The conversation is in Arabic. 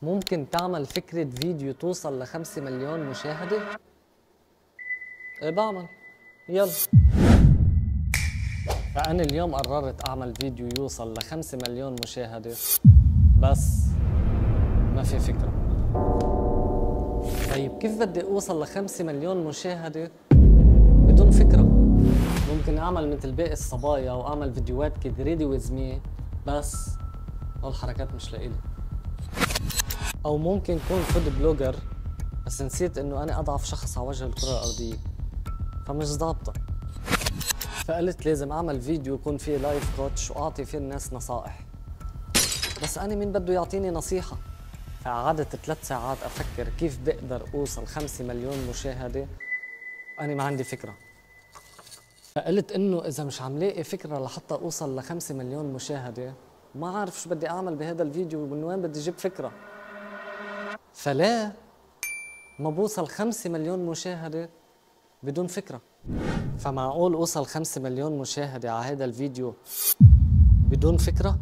ممكن تعمل فكرة فيديو توصل ل5 مليون مشاهدة؟ ايه بعمل، يلا. فأنا اليوم قررت أعمل فيديو يوصل ل5 مليون مشاهدة، بس ما في فكرة. طيب كيف بدي أوصل ل5 مليون مشاهدة بدون فكرة؟ ممكن أعمل مثل باقي الصبايا وأعمل فيديوهات كده ريدي ويز مي، بس هالحركات مش لإلي. أو ممكن كون فود بلوجر، بس نسيت إنه أنا أضعف شخص على وجه الكرة الأرضية، فمش ضابطة. فقلت لازم أعمل فيديو يكون فيه لايف كوتش وأعطي فيه الناس نصائح، بس أنا مين بده يعطيني نصيحة؟ فقعدت 3 ساعات أفكر كيف بقدر أوصل 5 مليون مشاهدة وأنا ما عندي فكرة. فقلت إنه إذا مش عم لاقي فكرة لحتى أوصل ل5 مليون مشاهدة، ما عارف شو بدي أعمل بهذا الفيديو ومن وين بدي أجيب فكرة. فلا ما بوصل 5 مليون مشاهدة بدون فكرة. فمعقول أوصل 5 مليون مشاهدة على هذا الفيديو بدون فكرة؟